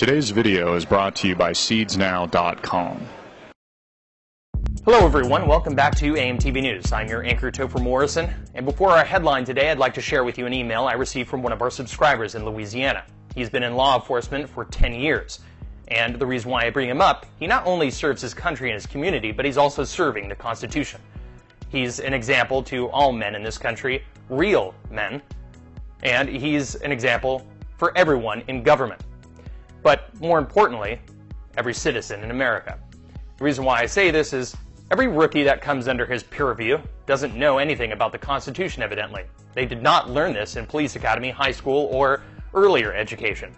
Today's video is brought to you by seedsnow.com. Hello everyone, welcome back to AMTV News. I'm your anchor Topher Morrison, and before our headline today, I'd like to share with you an email I received from one of our subscribers in Louisiana. He's been in law enforcement for 10 years. And the reason why I bring him up, he not only serves his country and his community, but he's also serving the Constitution. He's an example to all men in this country, real men, and he's an example for everyone in government. But more importantly, every citizen in America. The reason why I say this is every rookie that comes under his purview doesn't know anything about the Constitution, evidently. They did not learn this in police academy, high school, or earlier education.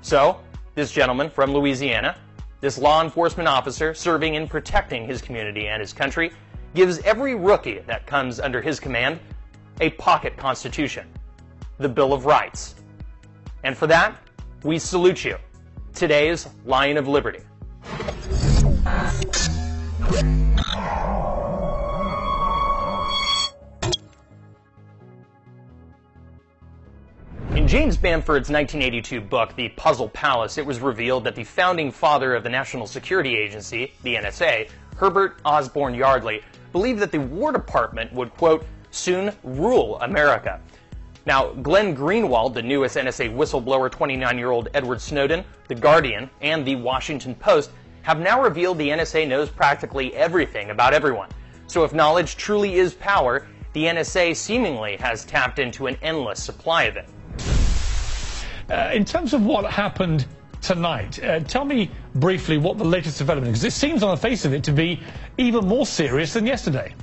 So, this gentleman from Louisiana, this law enforcement officer serving and protecting his community and his country, gives every rookie that comes under his command a pocket constitution, the Bill of Rights. And for that, we salute you, today's Lion of Liberty. In James Bamford's 1982 book, The Puzzle Palace, it was revealed that the founding father of the National Security Agency, the NSA, Herbert Osborne Yardley, believed that the War Department would, quote, soon rule America. Now, Glenn Greenwald, the newest NSA whistleblower, 29-year-old Edward Snowden, The Guardian, and The Washington Post have now revealed the NSA knows practically everything about everyone. So if knowledge truly is power, the NSA seemingly has tapped into an endless supply of it. In terms of what happened tonight, tell me briefly what the latest development is, because it seems on the face of it to be even more serious than yesterday.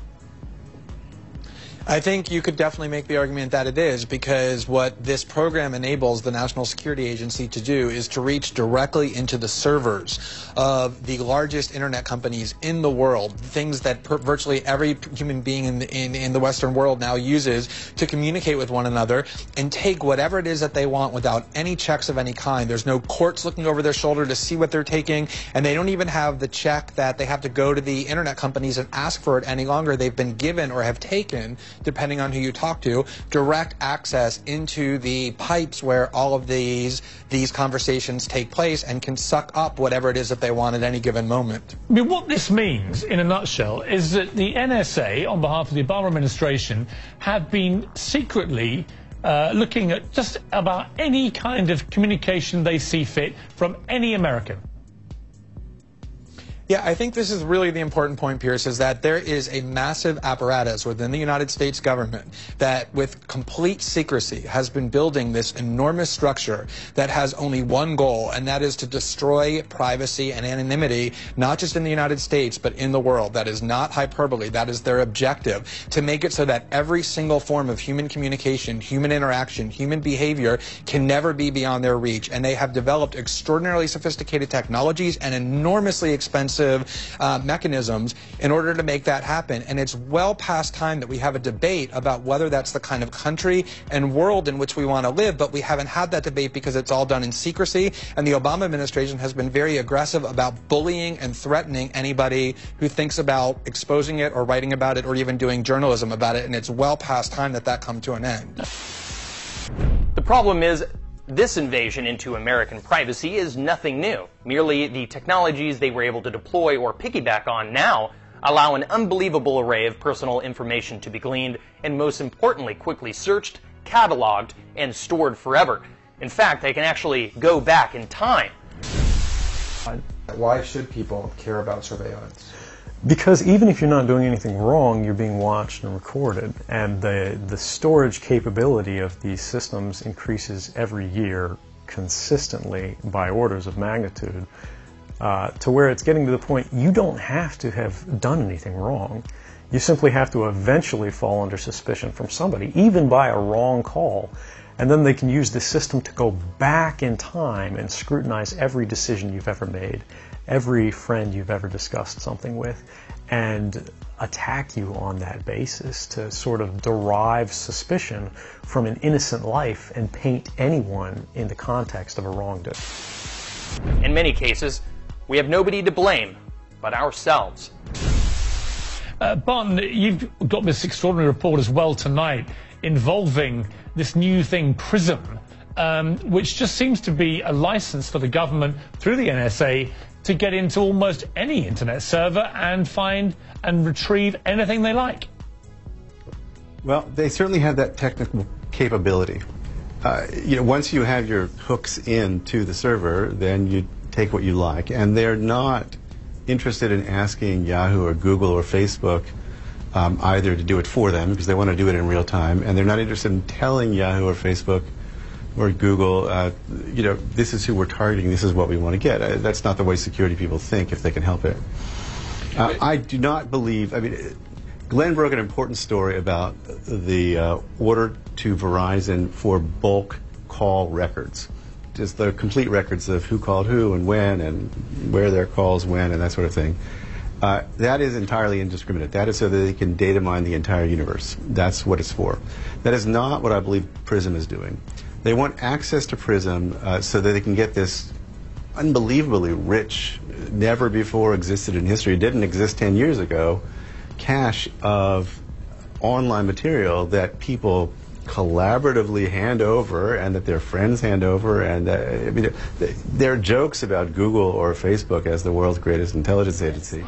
I think you could definitely make the argument that it is, because what this program enables the National Security Agency to do is to reach directly into the servers of the largest internet companies in the world, things that virtually every human being in the Western world now uses to communicate with one another, and take whatever it is that they want without any checks of any kind. There's no courts looking over their shoulder to see what they're taking, and they don't even have the check that they have to go to the internet companies and ask for it any longer. They've been given or have taken, depending on who you talk to, direct access into the pipes where all of these conversations take place, and can suck up whatever it is that they want at any given moment. I mean, what this means, in a nutshell, is that the NSA, on behalf of the Obama administration, have been secretly looking at just about any kind of communication they see fit from any American. Yeah, I think this is really the important point, Pierce, is that there is a massive apparatus within the United States government that, with complete secrecy, has been building this enormous structure that has only one goal, and that is to destroy privacy and anonymity, not just in the United States, but in the world. That is not hyperbole. That is their objective, to make it so that every single form of human communication, human interaction, human behavior can never be beyond their reach. And they have developed extraordinarily sophisticated technologies and enormously expensive mechanisms in order to make that happen. And it's well past time that we have a debate about whether that's the kind of country and world in which we want to live, but we haven't had that debate because it's all done in secrecy, and the Obama administration has been very aggressive about bullying and threatening anybody who thinks about exposing it or writing about it or even doing journalism about it, and it's well past time that that come to an end. The problem is, this invasion into American privacy is nothing new. Merely the technologies they were able to deploy or piggyback on now allow an unbelievable array of personal information to be gleaned, and most importantly, quickly searched, cataloged, and stored forever. In fact, they can actually go back in time. Why should people care about surveillance? Because even if you're not doing anything wrong, you're being watched and recorded, and the storage capability of these systems increases every year consistently by orders of magnitude, to where it's getting to the point you don't have to have done anything wrong. You simply have to eventually fall under suspicion from somebody, even by a wrong call, and then they can use the system to go back in time and scrutinize every decision you've ever made, every friend you've ever discussed something with, and attack you on that basis to sort of derive suspicion from an innocent life and paint anyone in the context of a wrongdoing. In many cases, we have nobody to blame but ourselves. Barton, you've got this extraordinary report as well tonight involving this new thing, PRISM, which just seems to be a license for the government through the NSA to get into almost any internet server and find and retrieve anything they like. Well, they certainly have that technical capability. Once you have your hooks into the server, then you take what you like, and they're not interested in asking Yahoo or Google or Facebook either to do it for them, because they want to do it in real time, and they're not interested in telling Yahoo or Facebook or Google, this is who we're targeting, this is what we want to get. That's not the way security people think, if they can help it. I do not believe, Glenn broke an important story about the order to Verizon for bulk call records. Just the complete records of who called who and when and where their calls went and that sort of thing. That is entirely indiscriminate. That is so that they can data mine the entire universe. That's what it's for. That is not what I believe PRISM is doing. They want access to PRISM so that they can get this unbelievably rich, never before existed in history, didn't exist 10 years ago, cache of online material that people collaboratively hand over and that their friends hand over. And there are jokes about Google or Facebook as the world's greatest intelligence agency.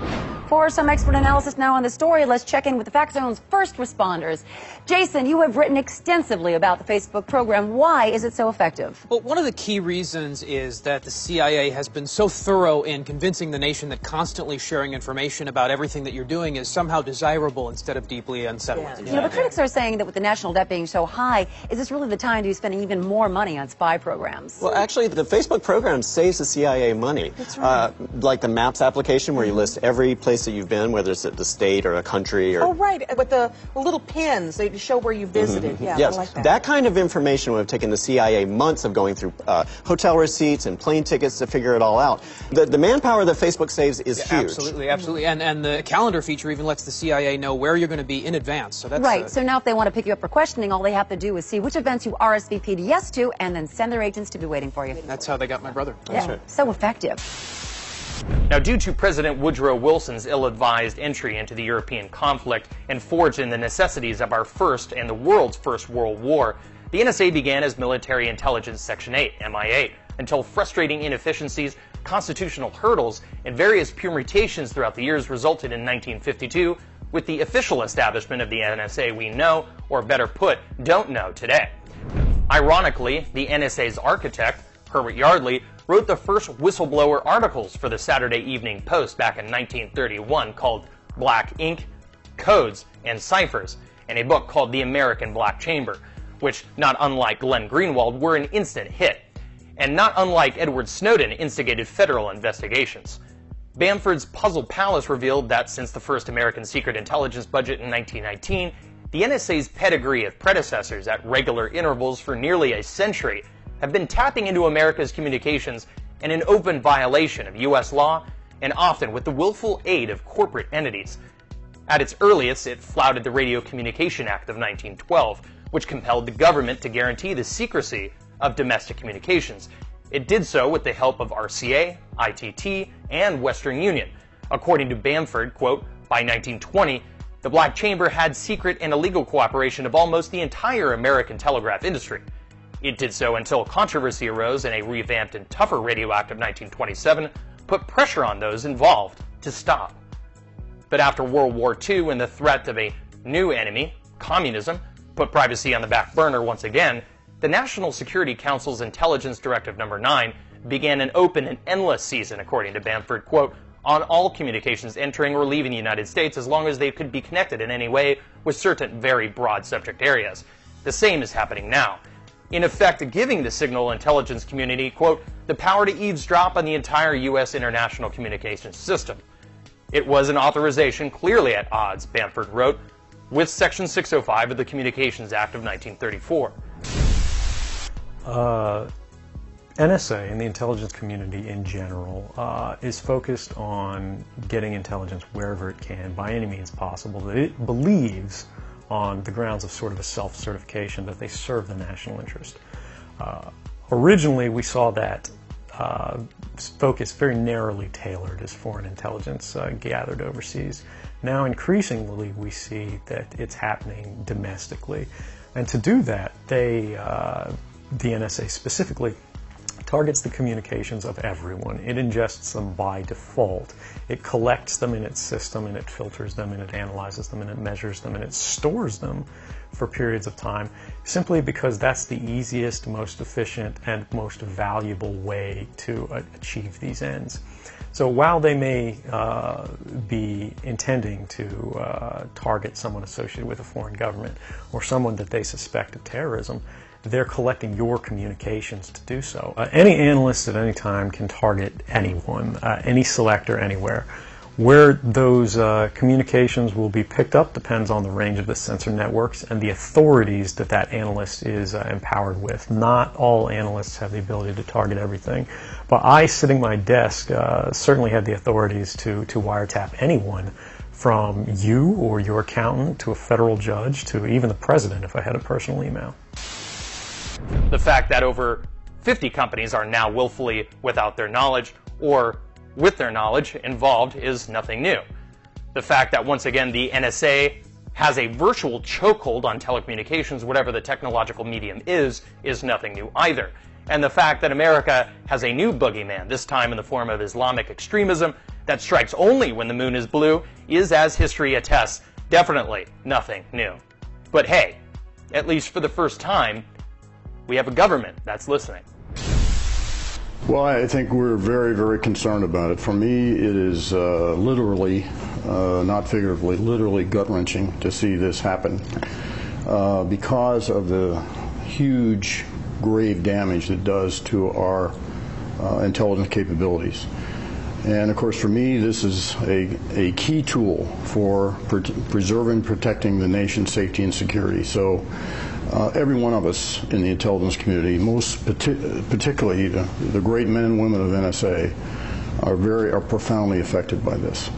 For some expert analysis now on the story, let's check in with the Fact Zone's first responders. Jason, you have written extensively about the Facebook program. Why is it so effective? Well, one of the key reasons is that the CIA has been so thorough in convincing the nation that constantly sharing information about everything that you're doing is somehow desirable instead of deeply unsettling. The critics are saying that with the national debt being so high, is this really the time to be spending even more money on spy programs? Well, actually, the Facebook program saves the CIA money. That's right. Like the Maps application, where you list every place that you've been, whether it's at the state or a country. Or... Oh, right, with the little pins, they show where you visited. Yeah, yes, I like that. That kind of information would have taken the CIA months of going through hotel receipts and plane tickets to figure it all out. The manpower that Facebook saves is huge. Absolutely, absolutely. And the calendar feature even lets the CIA know where you're going to be in advance. So that's right, so now if they want to pick you up for questioning, all they have to do is see which events you RSVP'd yes to and then send their agents to be waiting for you. That's how they got my brother. That's right. So effective. Now, due to President Woodrow Wilson's ill-advised entry into the European conflict and forged in the necessities of our first and the world's first World War, the NSA began as Military Intelligence Section 8, MI8, until frustrating inefficiencies, constitutional hurdles, and various permutations throughout the years resulted in 1952 with the official establishment of the NSA we know, or better put, don't know today. Ironically, the NSA's architect, Herbert Yardley, wrote the first whistleblower articles for the Saturday Evening Post back in 1931 called Black Ink, Codes, and Ciphers, and a book called The American Black Chamber, which, not unlike Glenn Greenwald, were an instant hit, and not unlike Edward Snowden, instigated federal investigations. Bamford's Puzzle Palace revealed that since the first American secret intelligence budget in 1919, the NSA's pedigree of predecessors at regular intervals for nearly a century have been tapping into America's communications in an open violation of U.S. law and often with the willful aid of corporate entities. At its earliest, it flouted the Radio Communication Act of 1912, which compelled the government to guarantee the secrecy of domestic communications. It did so with the help of RCA, ITT, and Western Union. According to Bamford, quote, by 1920, the Black Chamber had secret and illegal cooperation of almost the entire American telegraph industry. It did so until controversy arose and a revamped and tougher Radio Act of 1927 put pressure on those involved to stop. But after World War II and the threat of a new enemy, communism, put privacy on the back burner once again, the National Security Council's Intelligence Directive No. 9 began an open and endless season, according to Bamford, quote, on all communications entering or leaving the United States as long as they could be connected in any way with certain very broad subject areas. The same is happening now. In effect, giving the signal intelligence community, quote, the power to eavesdrop on the entire U.S. international communications system. It was an authorization clearly at odds, Bamford wrote, with Section 605 of the Communications Act of 1934. NSA and the intelligence community in general is focused on getting intelligence wherever it can, by any means possible, that it believes on the grounds of sort of a self-certification that they serve the national interest. Originally, we saw that focus very narrowly tailored as foreign intelligence gathered overseas. Now, increasingly, we see that it's happening domestically. And to do that, they the NSA specifically, targets the communications of everyone. It ingests them by default. It collects them in its system, and it filters them, and it analyzes them, and it measures them, and it stores them for periods of time, simply because that's the easiest, most efficient, and most valuable way to achieve these ends. So while they may be intending to target someone associated with a foreign government or someone that they suspect of terrorism, they're collecting your communications to do so. Any analyst at any time can target anyone, any selector anywhere. Where those communications will be picked up depends on the range of the sensor networks and the authorities that that analyst is empowered with. Not all analysts have the ability to target everything, but I, sitting at my desk, certainly have the authorities to wiretap anyone, from you or your accountant to a federal judge to even the president if I had a personal email. The fact that over 50 companies are now willfully without their knowledge or with their knowledge involved is nothing new. The fact that once again the NSA has a virtual chokehold on telecommunications, whatever the technological medium is nothing new either. And the fact that America has a new boogeyman, this time in the form of Islamic extremism, that strikes only when the moon is blue, is, as history attests, definitely nothing new. But hey, at least for the first time, we have a government that's listening. Well, I think we're very, very concerned about it. For me, it is literally, not figuratively, literally gut-wrenching to see this happen because of the huge, grave damage it does to our intelligence capabilities. And of course, for me, this is a key tool for preserving, protecting the nation's safety and security. So every one of us in the intelligence community, particularly the great men and women of NSA, are profoundly affected by this.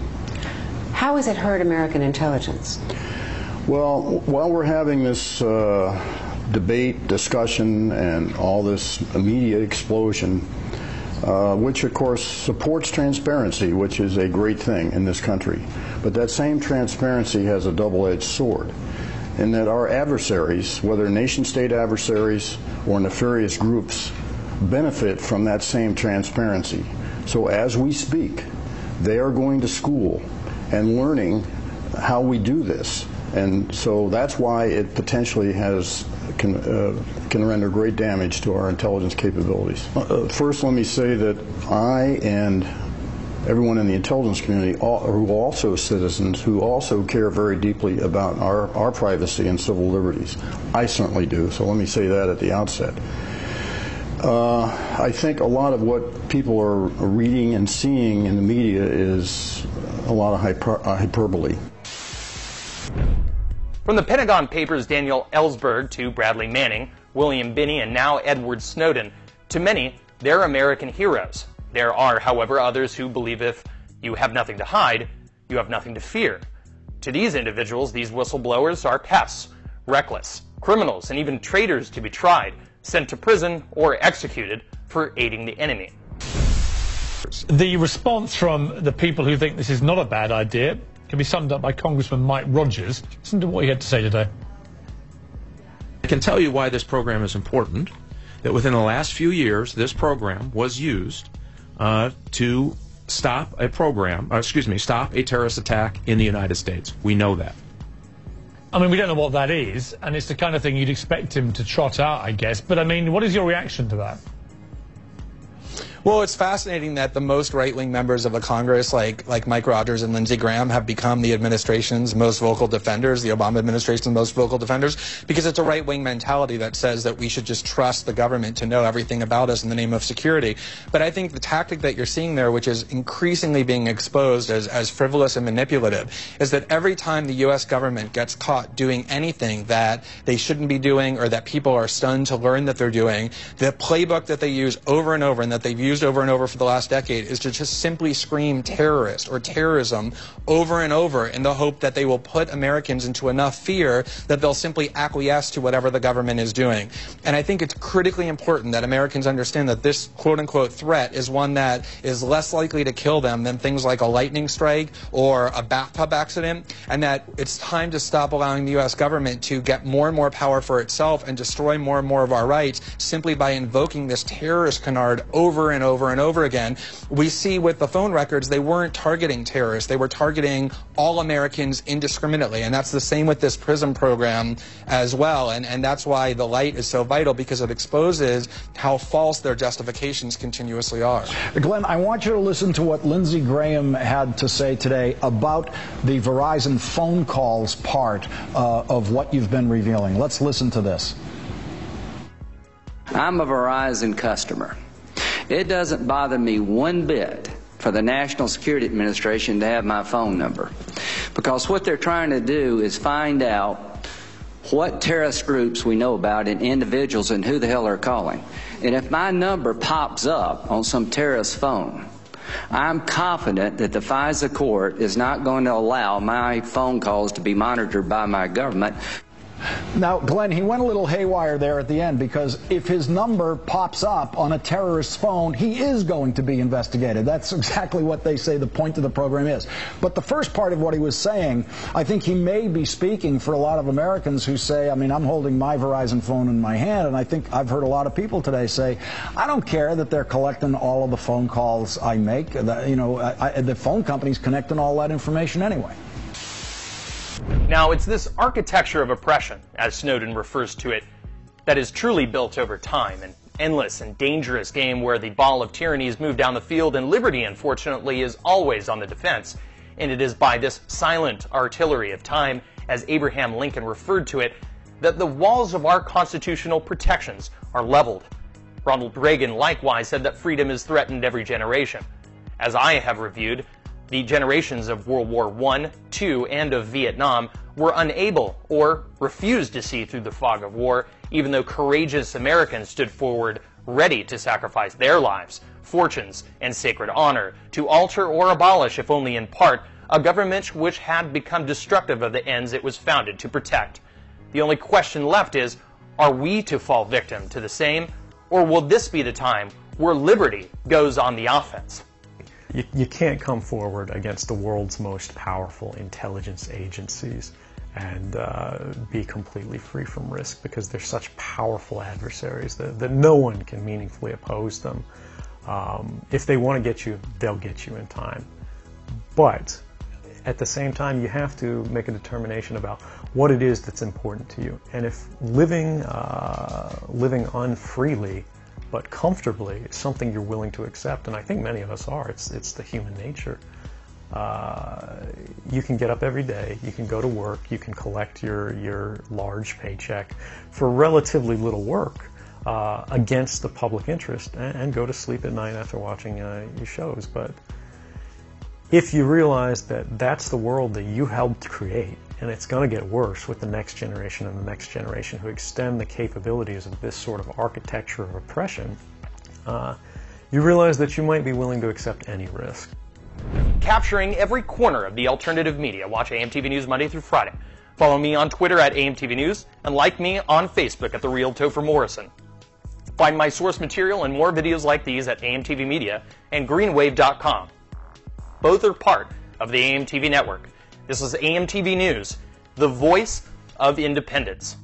How has it hurt American intelligence? Well, while we're having this debate, discussion, and all this media explosion, which of course supports transparency, which is a great thing in this country, but that same transparency has a double-edged sword, in that our adversaries, whether nation-state adversaries or nefarious groups, benefit from that same transparency. So as we speak, they are going to school and learning how we do this. And so that's why it potentially can render great damage to our intelligence capabilities. First, let me say that I and everyone in the intelligence community, who are also citizens, who also care very deeply about our privacy and civil liberties. I certainly do, so let me say that at the outset. I think a lot of what people are reading and seeing in the media is a lot of hyperbole. From the Pentagon Papers' Daniel Ellsberg to Bradley Manning, William Binney, and now Edward Snowden, to many, they're American heroes. There are, however, others who believe if you have nothing to hide, you have nothing to fear. To these individuals, these whistleblowers are pests, reckless, criminals, and even traitors to be tried, sent to prison, or executed for aiding the enemy. The response from the people who think this is not a bad idea can be summed up by Congressman Mike Rogers. Listen to what he had to say today. I can tell you why this program is important, that within the last few years, this program was used to stop a stop a terrorist attack in the United States. We know that. I mean, we don't know what that is, and it's the kind of thing you'd expect him to trot out, I guess. But I mean, what is your reaction to that? Well, it's fascinating that the most right-wing members of the Congress, like Mike Rogers and Lindsey Graham, have become the administration's most vocal defenders, the Obama administration's most vocal defenders, because it's a right-wing mentality that says that we should just trust the government to know everything about us in the name of security. But I think the tactic that you're seeing there, which is increasingly being exposed as frivolous and manipulative, is that every time the U.S. government gets caught doing anything that they shouldn't be doing or that people are stunned to learn that they're doing, the playbook that they use over and over and that they've used used over and over for the last decade is to just simply scream terrorist or terrorism over and over in the hope that they will put Americans into enough fear that they'll simply acquiesce to whatever the government is doing. And I think it's critically important that Americans understand that this quote-unquote threat is one that is less likely to kill them than things like a lightning strike or a bathtub accident, and that it's time to stop allowing the U.S. government to get more and more power for itself and destroy more and more of our rights simply by invoking this terrorist canard over and over and over again. We see with the phone records, they weren't targeting terrorists. They were targeting all Americans indiscriminately, and that's the same with this PRISM program as well. And that's why the light is so vital, because it exposes how false their justifications continuously are. Glenn, I want you to listen to what Lindsey Graham had to say today about the Verizon phone calls part of what you've been revealing. Let's listen to this. I'm a Verizon customer. It doesn't bother me one bit for the National Security Administration to have my phone number, because what they're trying to do is find out what terrorist groups we know about and individuals and who the hell are calling. And if my number pops up on some terrorist phone, I'm confident that the FISA court is not going to allow my phone calls to be monitored by my government. Now, Glenn, he went a little haywire there at the end, because if his number pops up on a terrorist's phone, he is going to be investigated. That's exactly what they say the point of the program is. But the first part of what he was saying, I think he may be speaking for a lot of Americans who say, I mean, I'm holding my Verizon phone in my hand, and I think I've heard a lot of people today say, I don't care that they're collecting all of the phone calls I make. The phone company's connecting all that information anyway. Now, it's this architecture of oppression, as Snowden refers to it, that is truly built over time, an endless and dangerous game where the ball of tyranny is moved down the field and liberty, unfortunately, is always on the defense. And it is by this silent artillery of time, as Abraham Lincoln referred to it, that the walls of our constitutional protections are leveled. Ronald Reagan likewise said that freedom is threatened every generation. As I have reviewed, the generations of World War I, II, and of Vietnam were unable or refused to see through the fog of war, even though courageous Americans stood forward ready to sacrifice their lives, fortunes, and sacred honor to alter or abolish, if only in part, a government which had become destructive of the ends it was founded to protect. The only question left is, are we to fall victim to the same, or will this be the time where liberty goes on the offense? You can't come forward against the world's most powerful intelligence agencies and be completely free from risk, because they're such powerful adversaries that no one can meaningfully oppose them. If they want to get you, they'll get you in time. But at the same time, you have to make a determination about what it is that's important to you. And if living unfreely but comfortably is something you're willing to accept, and I think many of us are, it's the human nature. You can get up every day, you can go to work, you can collect your large paycheck for relatively little work against the public interest, and go to sleep at night after watching your shows. But if you realize that that's the world that you helped create, and it's going to get worse with the next generation and the next generation who extend the capabilities of this sort of architecture of oppression, you realize that you might be willing to accept any risk. Capturing every corner of the alternative media, watch AMTV News Monday through Friday. Follow me on Twitter at AMTV News, and like me on Facebook at The Real Topher Morrison. Find my source material and more videos like these at AMTV Media and greenwave.com. Both are part of the AMTV network. This is AMTV News, the voice of independence.